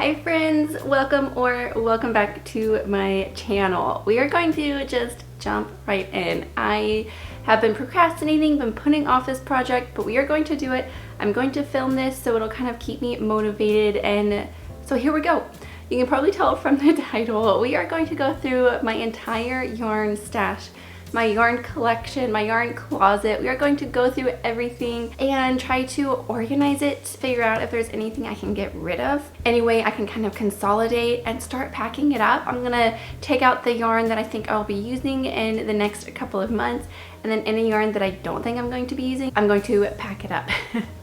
Hi friends, welcome back to my channel. We are going to just jump right in. I have been procrastinating, been putting off this project, but we are going to do it. I'm going to film this so it'll kind of keep me motivated, and so here we go. You can probably tell from the title, we are going to go through my entire yarn stash, my yarn collection, my yarn closet. We are going to go through everything and try to organize it, figure out if there's anything I can get rid of. Anyway, I can kind of consolidate and start packing it up. I'm gonna take out the yarn that I think I'll be using in the next couple of months, and then any yarn that I don't think I'm going to be using, I'm going to pack it up.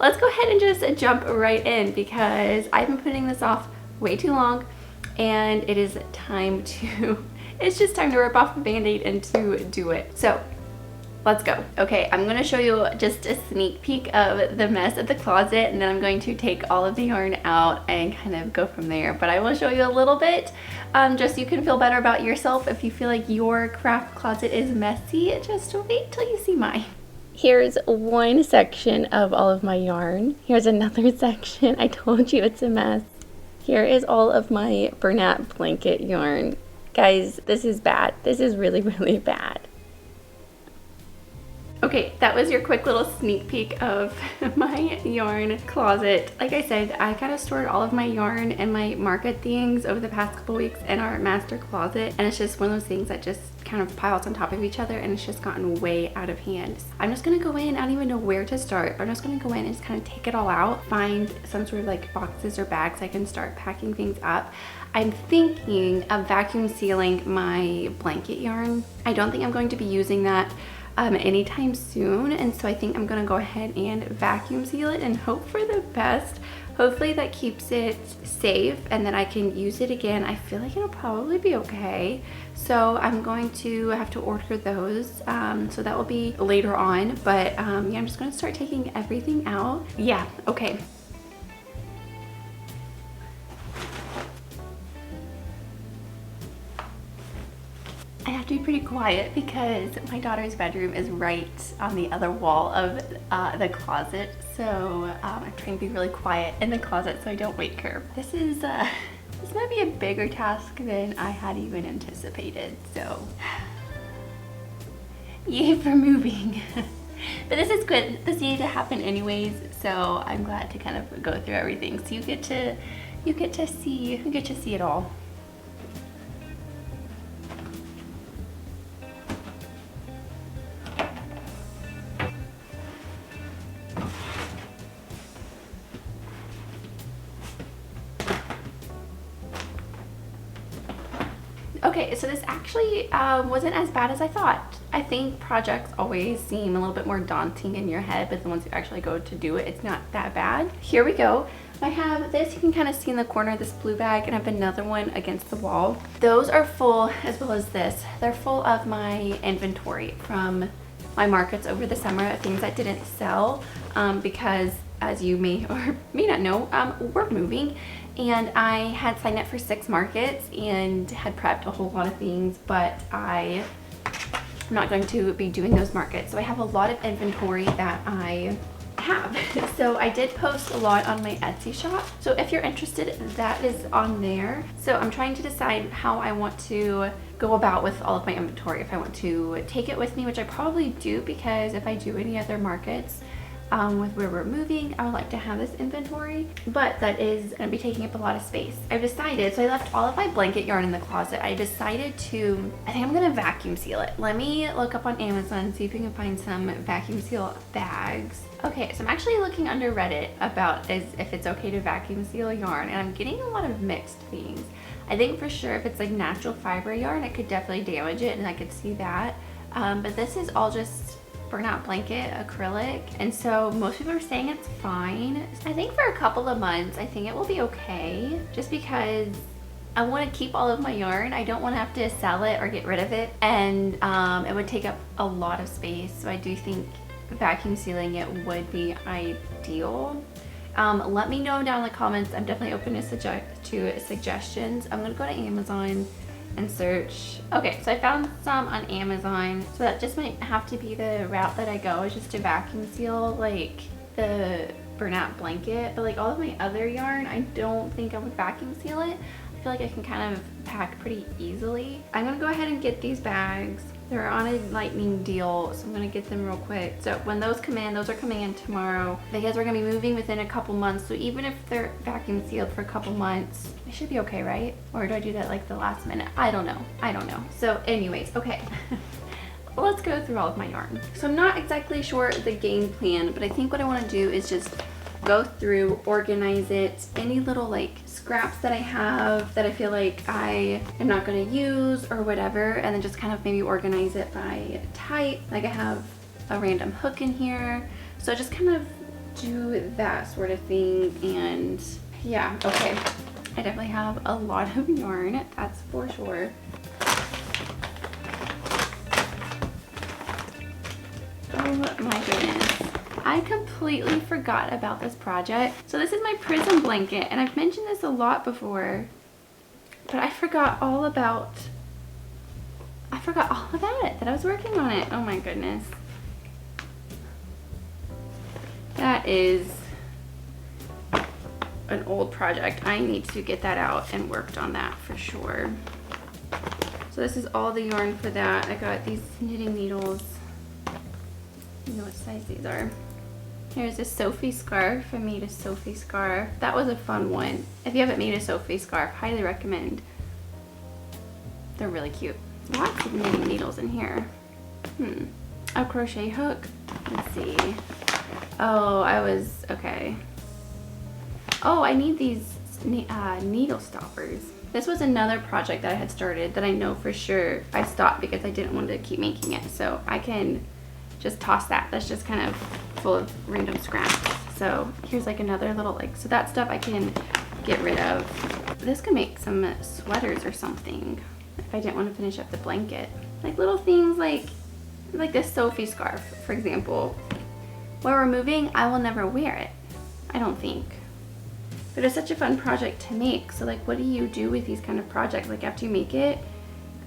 Let's go ahead and just jump right in because I've been putting this off way too long, and it is time to it's just time to rip off the band-aid and to do it. So let's go. Okay, I'm going to show you just a sneak peek of the mess of the closet, and then I'm going to take all of the yarn out and kind of go from there. But I will show you a little bit just so you can feel better about yourself. If you feel like your craft closet is messy, just wait till you see mine. Here's one section of all of my yarn. Here's another section. I told you it's a mess. Here is all of my burlap blanket yarn. Guys, this is bad. This is really, really bad. Okay, that was your quick little sneak peek of my yarn closet. Like I said, I kind of stored all of my yarn and my market things over the past couple weeks in our master closet, and it's just one of those things that just kind of piles on top of each other, and it's just gotten way out of hand. I'm just gonna go in, I don't even know where to start. I'm just gonna go in and just kind of take it all out, find some sort of like boxes or bags I can start packing things up. I'm thinking of vacuum sealing my blanket yarn. I don't think I'm going to be using that anytime soon, and so I think I'm gonna go ahead and vacuum seal it and hope for the best. Hopefully that keeps it safe and then I can use it again. I feel like it'll probably be okay, so I'm going to have to order those, so that will be later on. But yeah, I'm just gonna start taking everything out. Yeah, okay. I have to be pretty quiet because my daughter's bedroom is right on the other wall of the closet, so I'm trying to be really quiet in the closet so I don't wake her. This might be a bigger task than I had even anticipated, so yay for moving. But this is good. This needed to happen anyways, so I'm glad to kind of go through everything so you get to see it all. Okay, so this actually wasn't as bad as I thought. I think projects always seem a little bit more daunting in your head, but then once you actually go to do it, it's not that bad. Here we go. I have this, you can kind of see in the corner, this blue bag, and I have another one against the wall. Those are full, as well as this. They're full of my inventory from my markets over the summer of things that didn't sell because, as you may or may not know, we're moving. And I had signed up for 6 markets and had prepped a whole lot of things, but I'm not going to be doing those markets. So I have a lot of inventory that I have. So I did post a lot on my Etsy shop. So if you're interested, that is on there. So I'm trying to decide how I want to go about with all of my inventory. If I want to take it with me, which I probably do, because if I do any other markets, with where we're moving, I would like to have this inventory, but that is going to be taking up a lot of space. I've decided, so I left all of my blanket yarn in the closet. I decided to, I think I'm going to vacuum seal it. Let me look up on Amazon and see if we can find some vacuum seal bags. Okay, so I'm actually looking under Reddit about if it's okay to vacuum seal yarn, and I'm getting a lot of mixed things. I think for sure if it's like natural fiber yarn, it could definitely damage it, and I could see that. But this is all just burnout blanket acrylic, and so most people are saying it's fine. I think for a couple of months I think it will be okay, just because I want to keep all of my yarn. I don't want to have to sell it or get rid of it, and it would take up a lot of space, so I do think vacuum sealing it would be ideal. Let me know down in the comments. I'm definitely open to suggestions. I'm gonna go to Amazon and search. Okay, so I found some on Amazon, so that just might have to be the route that I go, is just to vacuum seal like the burnout blanket, but like all of my other yarn, I don't think I would vacuum seal it. I feel like I can kind of pack pretty easily. I'm gonna go ahead and get these bags. They're on a lightning deal, so I'm gonna get them real quick. So when those come in, those are coming in tomorrow. Because we're gonna be moving within a couple months, so even if they're vacuum sealed for a couple months, it should be okay, right? Or do I do that like the last minute? I don't know. So anyways, okay. Let's go through all of my yarn. So I'm not exactly sure the game plan, but I think what I wanna do is just go through, organize it, any little like scraps that I have that I feel like I am not going to use or whatever, and then just kind of maybe organize it by type. Like I have a random hook in here, so just kind of do that sort of thing. And yeah, okay, I definitely have a lot of yarn, that's for sure. Oh my goodness. I completely forgot about this project. So this is my prism blanket, and I've mentioned this a lot before, but I forgot all about it, that I was working on it. Oh my goodness. That is an old project. I need to get that out and worked on that for sure. So this is all the yarn for that. I got these knitting needles. You know what size these are. Here's a Sophie scarf. I made a Sophie scarf. That was a fun one. If you haven't made a Sophie scarf, highly recommend. They're really cute. Lots of knitting needles in here. A crochet hook. Let's see. Oh, okay. Oh, I need these needle stoppers. This was another project that I had started that I know for sure I stopped because I didn't want to keep making it. So I can just toss that. That's just kind of full of random scraps. So here's like another little so that stuff I can get rid of. This could make some sweaters or something if I didn't want to finish up the blanket. Like little things like this Sophie scarf, for example. When we're moving, I will never wear it, I don't think. But it's such a fun project to make. So like, what do you do with these kind of projects? Like after you make it,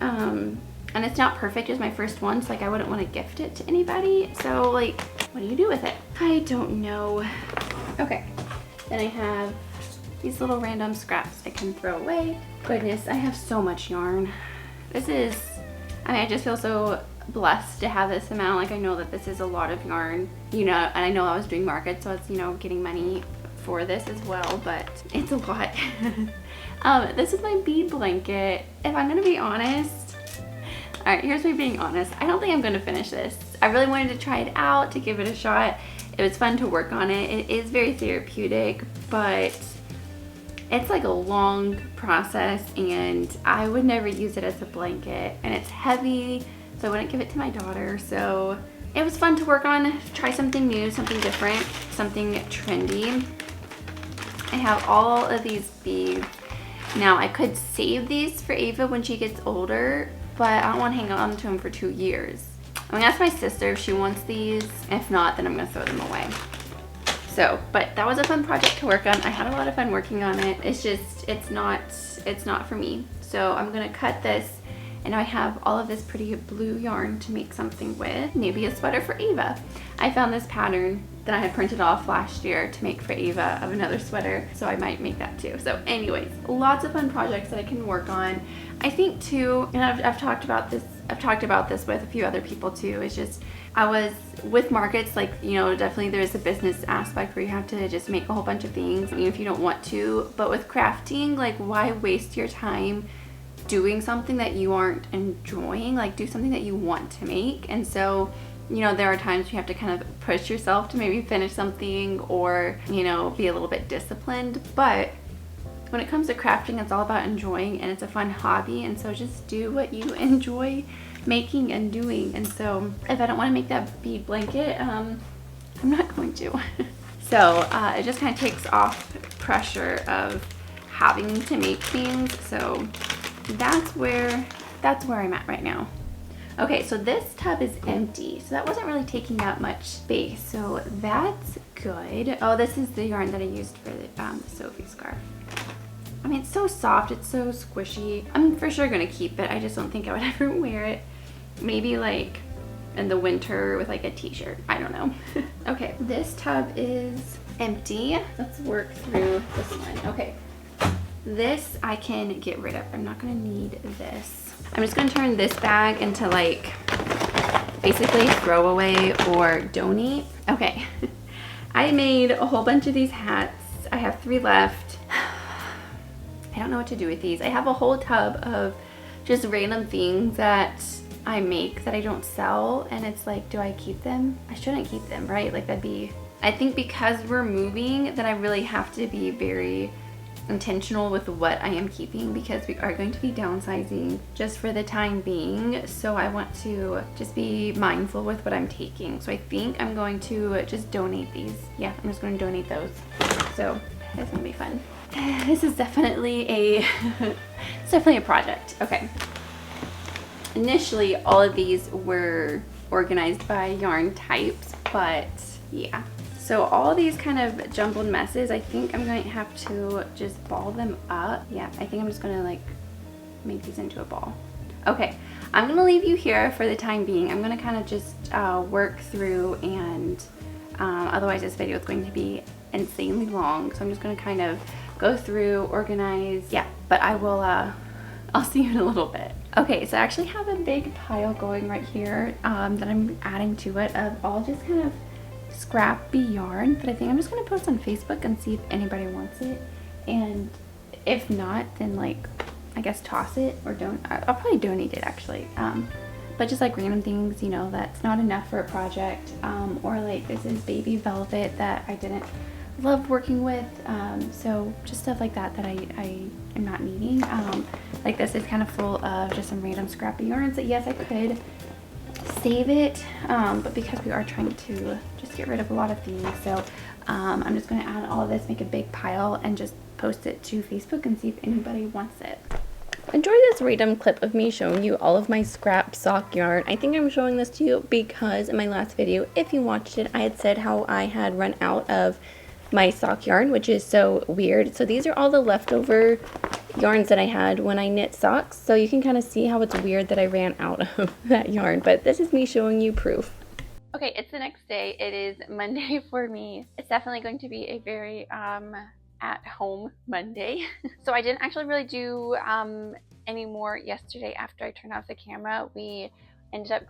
and it's not perfect, it's my first one, so like I wouldn't want to gift it to anybody. So like, what do you do with it? I don't know. Okay, then I have these little random scraps I can throw away. Goodness, I have so much yarn. This is, I just feel so blessed to have this amount. Like I know that this is a lot of yarn, and I know I was doing markets, so it's, getting money for this as well, but it's a lot. This is my bead blanket. If I'm gonna be honest, all right, here's me being honest. I don't think I'm gonna finish this. I really wanted to try it out, to give it a shot. It was fun to work on it. It is very therapeutic, but it's like a long process, and I would never use it as a blanket, and it's heavy, so I wouldn't give it to my daughter. So it was fun to work on, try something new, something different, something trendy. I have all of these beads. Now I could save these for Ava when she gets older, but I don't want to hang on to them for 2 years. I'm gonna ask my sister if she wants these. If not, then I'm gonna throw them away. So, but that was a fun project to work on. I had a lot of fun working on it. It's just, it's not for me. So I'm gonna cut this, and now I have all of this pretty blue yarn to make something with. Maybe a sweater for Ava. I found this pattern that I had printed off last year to make for Ava of another sweater, so I might make that too. So anyways, lots of fun projects that I can work on. I think too, and I've talked about this with a few other people too, it's just, I was with markets, like, definitely there's a business aspect where you have to just make a whole bunch of things, even if you don't want to. But with crafting, like, why waste your time doing something that you aren't enjoying? Like, do something that you want to make. And so, there are times you have to kind of push yourself to maybe finish something, or, be a little bit disciplined. But when it comes to crafting, it's all about enjoying, and it's a fun hobby. And so just do what you enjoy making and doing. And so if I don't want to make that bead blanket, I'm not going to. So it just kind of takes off pressure of having to make things. So that's where I'm at right now. Okay, so this tub is empty, so that wasn't really taking that much space, so that's good. Oh, this is the yarn that I used for the Sophie scarf. I mean, it's so soft, it's so squishy. I'm for sure gonna keep it. I just don't think I would ever wear it. Maybe in the winter with a t-shirt. I don't know. Okay, this tub is empty. Let's work through this one. Okay, this I can get rid of. I'm not gonna need this. I'm just gonna turn this bag into like basically throwaway or donate. Okay, I made a whole bunch of these hats. I have 3 left. I don't know what to do with these. I have a whole tub of just random things that I make that I don't sell, and it's like, do I keep them? I shouldn't keep them, right? Like that'd be, I think because we're moving that I really have to be very intentional with what I am keeping, because we are going to be downsizing just for the time being. So I want to just be mindful with what I'm taking. So I think I'm going to just donate these. Yeah, I'm just going to donate those. So it's gonna be fun. This is definitely a it's definitely a project. Okay. Initially, all of these were organized by yarn types, but yeah. So all these kind of jumbled messes, I think I'm going to have to just ball them up. Yeah, I think I'm just gonna like make these into a ball. Okay, I'm gonna leave you here for the time being. I'm gonna kind of just work through, and otherwise this video is going to be insanely long. So I'm just gonna kind of go through, organize. Yeah, but I will, I'll see you in a little bit. Okay, so I actually have a big pile going right here that I'm adding to it of all just kind of scrappy yarn that I think I'm just gonna post on Facebook and see if anybody wants it, and if not, then like I guess toss it or don't. I'll probably donate it actually, but just like random things, you know, that's not enough for a project, or like this is baby velvet that I didn't love working with, so just stuff like that that I am not needing. Like this is kind of full of just some random scrappy yarns that yes I could save it, but because we are trying to just get rid of a lot of things, so I'm just going to add all of this, make a big pile, and just post it to Facebook and see if anybody wants it. Enjoy this random clip of me showing you all of my scrap sock yarn. I think I'm showing this to you because in my last video, if you watched it, I had said how I had run out of my sock yarn, which is so weird. So these are all the leftover yarns that I had when I knit socks, so you can kind of see how it's weird that I ran out of that yarn, but this is me showing you proof. Okay, it's the next day. It is Monday for me. It's definitely going to be a very at home Monday. So I didn't actually really do any more yesterday after I turned off the camera. We ended up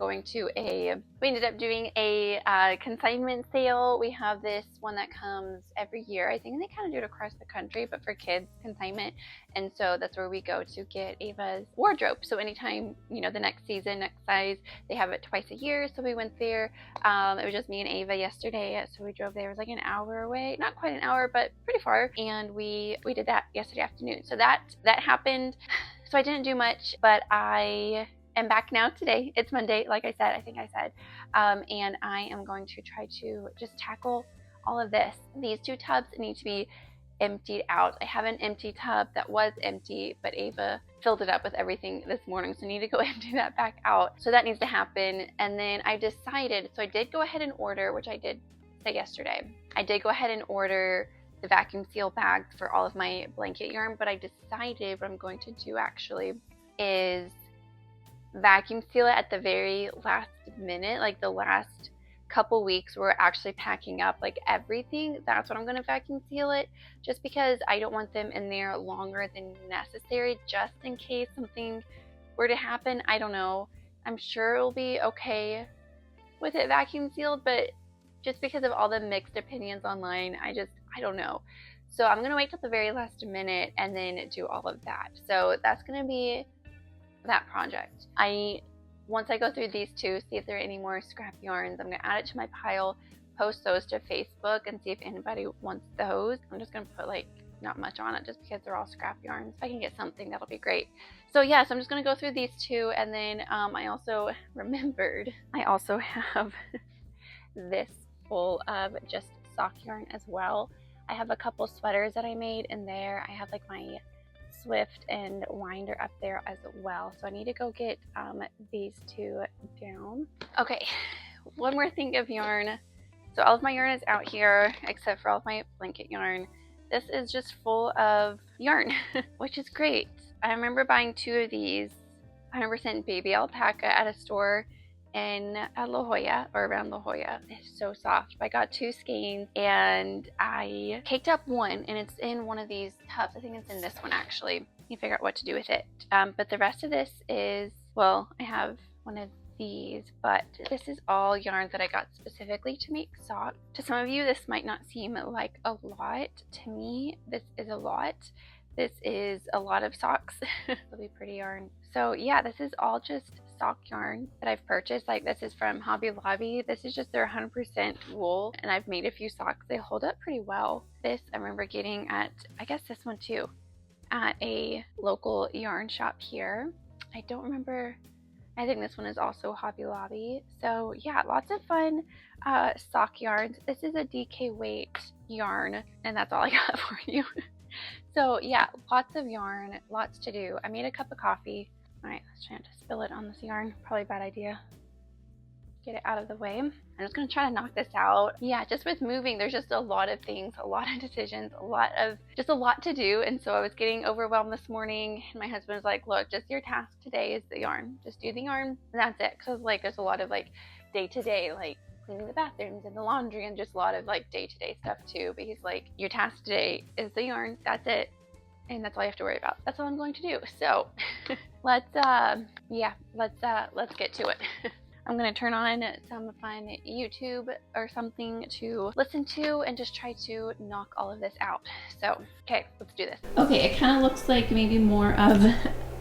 doing a consignment sale. We have this one that comes every year. I think they kind of do it across the country, but for kids consignment. And so that's where we go to get Ava's wardrobe. So anytime, you know, the next season, next size, they have it twice a year. So we went there. It was just me and Ava yesterday. So we drove there. It was like an hour away, not quite an hour, but pretty far. And we did that yesterday afternoon. So that happened. So I didn't do much, but I am back now today. It's Monday, like I said, I think I said, and I am going to try to just tackle all of this. These 2 tubs need to be emptied out. I have an empty tub that was empty, but Ava filled it up with everything this morning, so I need to go empty that back out. So that needs to happen. And then I decided, so I did go ahead and order, which I did say yesterday, I did go ahead and order the vacuum seal bags for all of my blanket yarn, but I decided what I'm going to do actually is vacuum seal it at the very last minute, like the last couple weeks we're actually packing up like everything. That's when I'm going to vacuum seal it, just because I don't want them in there longer than necessary, just in case something were to happen. I don't know, I'm sure it'll be okay with it vacuum sealed, but just because of all the mixed opinions online, I don't know. So I'm going to wait till the very last minute and then do all of that. So that's going to be that project. Once I go through these 2, see if there are any more scrap yarns, I'm going to add it to my pile, post those to Facebook, and see if anybody wants those. I'm just going to put like not much on it just because they're all scrap yarns. If I can get something, that'll be great. So yeah, so I'm just going to go through these 2, and then I also remembered I also have this full of just sock yarn as well. I have a couple sweaters that I made in there. I have like my Swift and winder up there as well, so I need to go get these 2 down. Okay, one more thing of yarn. So all of my yarn is out here except for all of my blanket yarn. This is just full of yarn which is great. I remember buying 2 of these 100% baby alpaca at a store, in La Jolla, or around La Jolla. It's so soft. I got 2 skeins and I caked up one, and it's in one of these tubs. I think it's in this one actually. You figure out what to do with it. But the rest of this is, well, I have one of these, but this is all yarn that I got specifically to make socks. To some of you, this might not seem like a lot. To me, this is a lot. This is a lot of socks. Really pretty yarn. So yeah, this is all just sock yarn that I've purchased. Like, this is from Hobby Lobby. This is just their 100% wool, and I've made a few socks. They hold up pretty well. This I remember getting at, I guess this one too, at a local yarn shop here. I don't remember. I think this one is also Hobby Lobby. So yeah, lots of fun sock yarns. This is a DK weight yarn, and that's all I got for you. So yeah, lots of yarn, lots to do. I made a cup of coffee. All right, let's try not to spill it on this yarn. Probably a bad idea. Get it out of the way. I'm just gonna try to knock this out. Yeah, just with moving, there's just a lot of things, a lot of decisions, a lot to do. And so I was getting overwhelmed this morning, and my husband was like, look, just your task today is the yarn. Just do the yarn, and that's it. Cause like, there's a lot of like day-to-day, like cleaning the bathrooms and the laundry, and just a lot of like day-to-day stuff too. But he's like, your task today is the yarn, that's it. And that's all you have to worry about. That's all I'm going to do. So let's get to it. I'm gonna turn on some fun YouTube or something to listen to and just try to knock all of this out. So, okay, let's do this. Okay, it kind of looks like maybe more of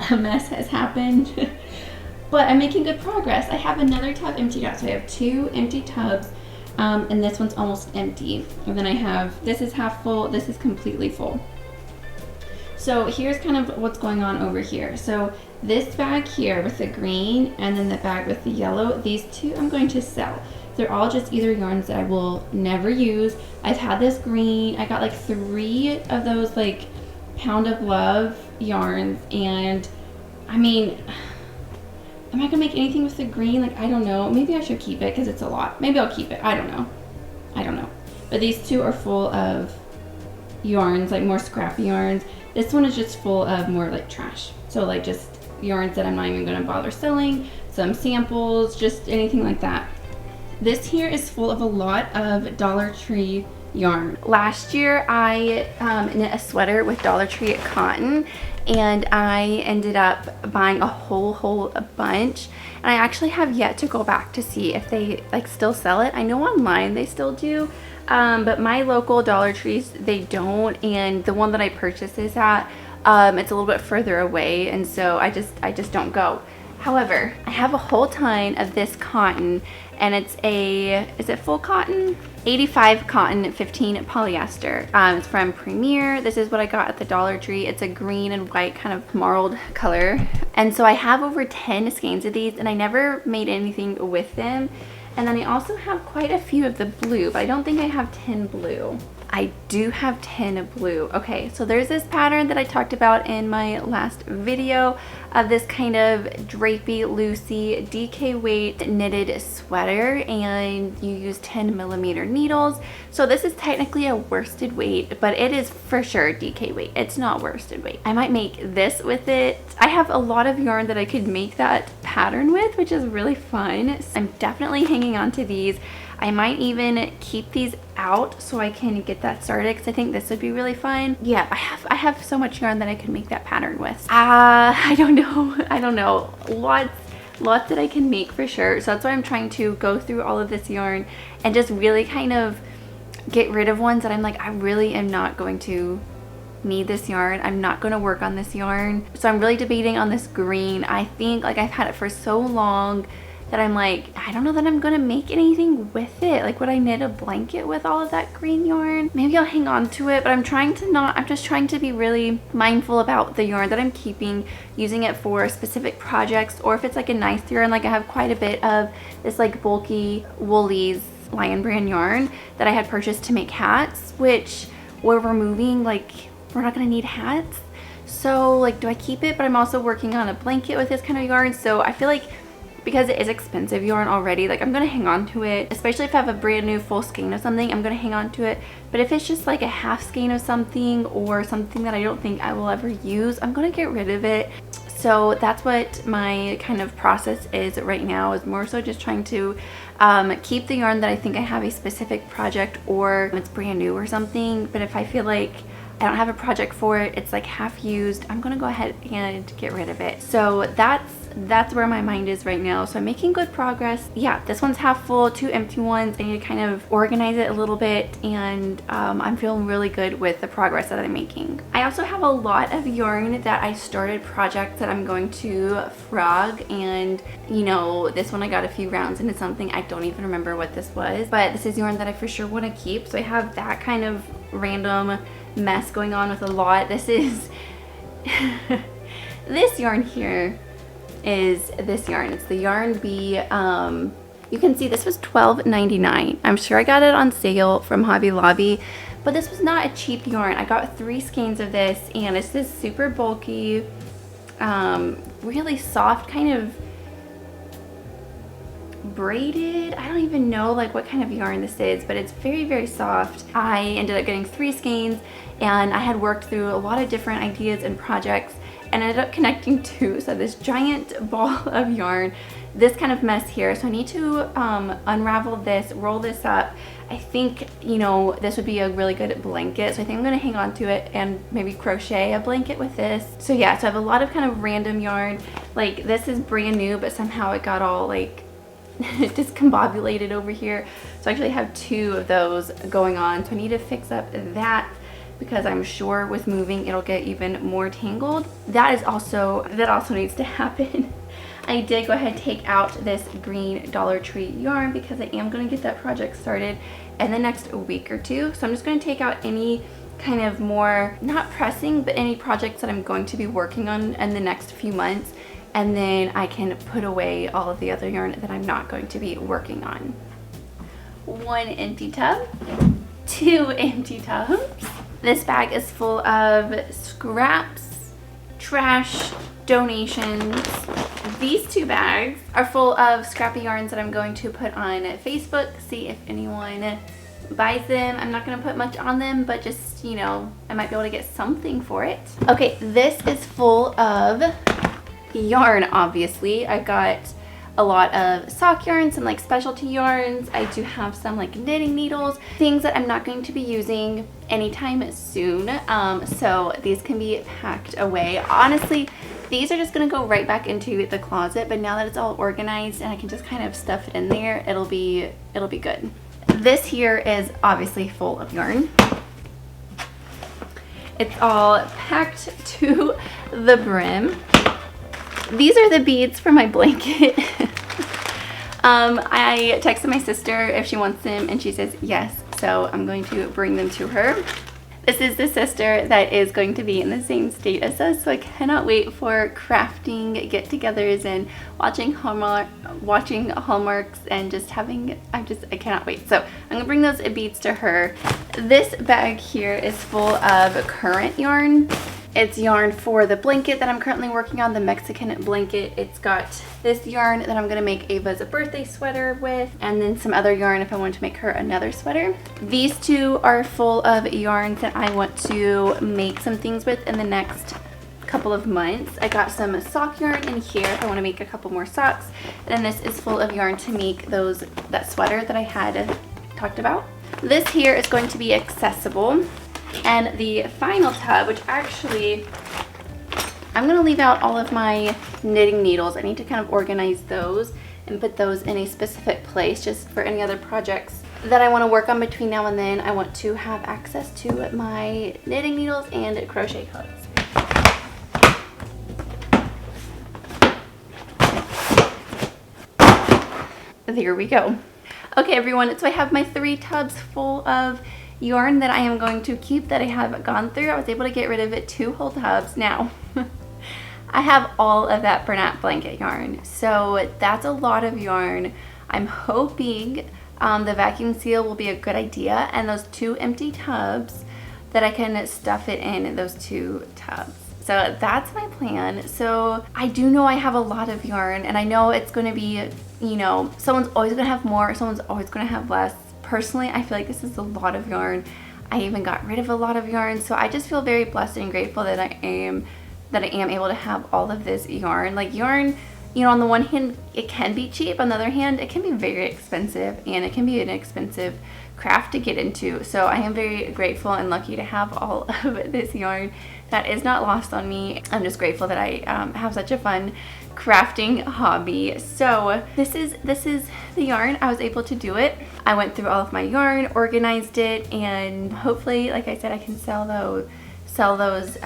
a mess has happened, but I'm making good progress. I have another tub emptied out, so I have 2 empty tubs, and this one's almost empty. And then I have, this is half full, this is completely full. So here's kind of what's going on over here. So this bag here with the green, and then the bag with the yellow, these 2 I'm going to sell. They're all just either yarns that I will never use. I've had this green, I got like 3 of those like Pound of Love yarns, and I mean, am I gonna make anything with the green? Like, I don't know. Maybe I should keep it because it's a lot. Maybe I'll keep it. I don't know. But these 2 are full of yarns, like more scrappy yarns. This one is just full of more like trash. So like just yarns that I'm not even gonna bother selling, some samples, just anything like that. This here is full of a lot of Dollar Tree yarn. Last year I knit a sweater with Dollar Tree cotton, and I ended up buying a whole bunch. And I actually have yet to go back to see if they like still sell it. I know online they still do. But my local Dollar Trees, they don't, and the one that I purchased is at, it's a little bit further away, and so I just don't go. However, I have a whole ton of this cotton, and it's is it full cotton? 85 cotton, 15 polyester. It's from Premier. This is what I got at the Dollar Tree. It's a green and white kind of marled color. And so I have over 10 skeins of these, and I never made anything with them. And then I also have quite a few of the blue, but I don't think I have 10 blue. I do have 10 blue. Okay, so there's this pattern that I talked about in my last video of this kind of drapey, loosey, DK weight knitted sweater, and you use 10mm needles. So this is technically a worsted weight, but it is for sure DK weight. It's not worsted weight. I might make this with it. I have a lot of yarn that I could make that pattern with, which is really fun. So I'm definitely hanging on to these. I might even keep these out so I can get that started, because I think this would be really fun. Yeah, I have so much yarn that I could make that pattern with. I don't know. Lots that I can make for sure. So that's why I'm trying to go through all of this yarn and just really kind of get rid of ones that I'm like, I really am not going to need this yarn. I'm not going to work on this yarn. So I'm really debating on this green. I think like I've had it for so long that I'm like, I don't know that I'm gonna make anything with it. Like, would I knit a blanket with all of that green yarn? Maybe I'll hang on to it, but I'm just trying to be really mindful about the yarn that I'm keeping, using it for specific projects, or if it's like a nice yarn. Like I have quite a bit of this like bulky Woolies Lion Brand yarn that I had purchased to make hats, which we're removing, like we're not gonna need hats. So like, do I keep it? But I'm also working on a blanket with this kind of yarn. So I feel like because it is expensive yarn already, like I'm gonna hang on to it, especially if I have a brand new full skein of something. I'm gonna hang on to it. But if it's just like a half skein of something, or something that I don't think I will ever use, I'm gonna get rid of it. So that's what my kind of process is right now, is more so just trying to keep the yarn that I think I have a specific project or it's brand new or something. But if I feel like I don't have a project for it, it's like half used, I'm gonna go ahead and get rid of it. So that's where my mind is right now. So I'm making good progress. Yeah, this one's half full, 2 empty ones. I need to kind of organize it a little bit, and I'm feeling really good with the progress that I'm making. I also have a lot of yarn that I started projects that I'm going to frog, and you know, this one I got a few rounds into something. I don't even remember what this was, but this is yarn that I for sure want to keep. So I have that kind of random mess going on with a lot. This is this yarn here is this yarn. It's the Yarn Bee. You can see this was $12.99. I'm sure I got it on sale from Hobby Lobby, but this was not a cheap yarn. I got 3 skeins of this, and it's this super bulky, really soft, kind of braided. I don't even know like what kind of yarn this is, but it's very, very soft. I ended up getting 3 skeins, and I had worked through a lot of different ideas and projects and ended up connecting 2. So this giant ball of yarn, this kind of mess here. So I need to unravel this, roll this up. I think, you know, this would be a really good blanket. So I think I'm gonna hang on to it and maybe crochet a blanket with this. So yeah, so I have a lot of kind of random yarn. Like this is brand new, but somehow it got all like discombobulated over here. So I actually have 2 of those going on. So I need to fix up that, because I'm sure with moving it'll get even more tangled. That also needs to happen. I did go ahead and take out this green Dollar Tree yarn because I am going to get that project started in the next week or 2. So I'm just going to take out any kind of more, not pressing, but any projects that I'm going to be working on in the next few months. And then I can put away all of the other yarn that I'm not going to be working on. 1 empty tub, 2 empty tubs. This bag is full of scraps, trash, donations. These 2 bags are full of scrappy yarns that I'm going to put on Facebook, see if anyone buys them. I'm not going to put much on them, but just, you know, I might be able to get something for it. Okay, this is full of yarn, obviously. I got a lot of sock yarns, some like specialty yarns. I do have some like knitting needles, things that I'm not going to be using anytime soon. So these can be packed away. Honestly, these are just gonna go right back into the closet, but now that it's all organized and I can just kind of stuff it in there, it'll be good. This here is obviously full of yarn. It's all packed to the brim. These are the beads for my blanket. I texted my sister if she wants them, and she says yes, so I'm going to bring them to her. This is the sister that is going to be in the same state as us, so I cannot wait for crafting get-togethers and watching Hallmarks and just having, I cannot wait. So I'm gonna bring those beads to her. This bag here is full of current yarn. It's yarn for the blanket that I'm currently working on, the Mexican blanket. It's got this yarn that I'm gonna make Ava's birthday sweater with, and then some other yarn if I want to make her another sweater. These 2 are full of yarns that I want to make some things with in the next couple of months. I got some sock yarn in here if I want to make a couple more socks. And then this is full of yarn to make that sweater that I had talked about. This here is going to be accessible. And the final tub, which actually, I'm going to leave out all of my knitting needles. I need to kind of organize those and put those in a specific place just for any other projects that I want to work on between now and then. I want to have access to my knitting needles and crochet hooks. There we go. Okay, everyone, so I have my 3 tubs full of yarn that I am going to keep that I have gone through. I was able to get rid of it 2 whole tubs. Now, I have all of that Bernat blanket yarn, so that's a lot of yarn. I'm hoping the vacuum seal will be a good idea, and those 2 empty tubs that I can stuff it in those 2 tubs. So that's my plan. So I do know I have a lot of yarn, and I know it's going to be, you know, someone's always going to have more, someone's always going to have less. Personally, I feel like this is a lot of yarn. I even got rid of a lot of yarn, so I just feel very blessed and grateful that that I am able to have all of this yarn. Like yarn, you know, on the one hand, it can be cheap. On the other hand, it can be very expensive, and it can be an expensive craft to get into. So I am very grateful and lucky to have all of this yarn. That is not lost on me. I'm just grateful that I have such a fun crafting hobby. So this is the yarn. I was able to do it. I went through all of my yarn, organized it, and hopefully, like I said, I can sell those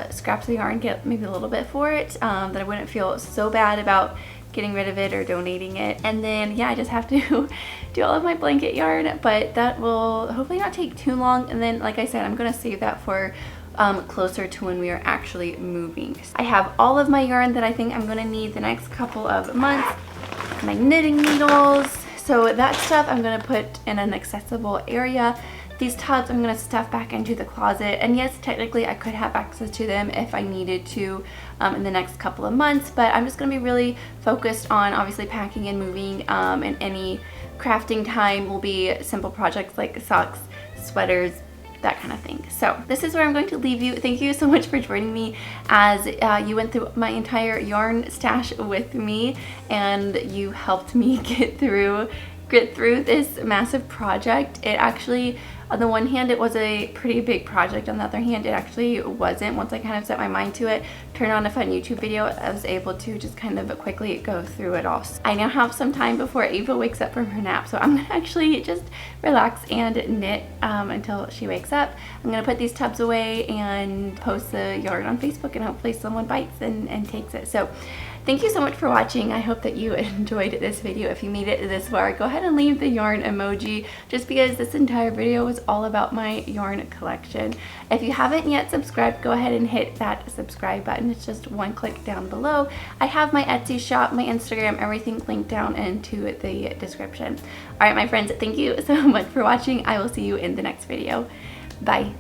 scraps of yarn, get maybe a little bit for it, that I wouldn't feel so bad about getting rid of it or donating it. And then yeah, I just have to do all of my blanket yarn, but that will hopefully not take too long. And then, like I said, I'm gonna save that for closer to when we are actually moving. I have all of my yarn that I think I'm gonna need the next couple of months. My knitting needles, so that stuff I'm gonna put in an accessible area. These tubs I'm gonna stuff back into the closet, and yes, technically I could have access to them if I needed to in the next couple of months, but I'm just gonna be really focused on obviously packing and moving, and any crafting time will be simple projects like socks, sweaters, that kind of thing. So this is where I'm going to leave you. Thank you so much for joining me as you went through my entire yarn stash with me, and you helped me get through this massive project. It actually, on the one hand, it was a pretty big project. On the other hand, it actually wasn't. Once I kind of set my mind to it, turned on a fun YouTube video, I was able to just kind of quickly go through it all. I now have some time before Ava wakes up from her nap, so I'm gonna actually just relax and knit until she wakes up. I'm gonna put these tubs away and post the yarn on Facebook, and hopefully someone bites and takes it. So thank you so much for watching. I hope that you enjoyed this video. If you made it this far, go ahead and leave the yarn emoji, just because this entire video was all about my yarn collection. If you haven't yet subscribed, go ahead and hit that subscribe button. It's just one click down below. I have my Etsy shop, my Instagram, everything linked down into the description. All right, my friends, thank you so much for watching. I will see you in the next video. Bye.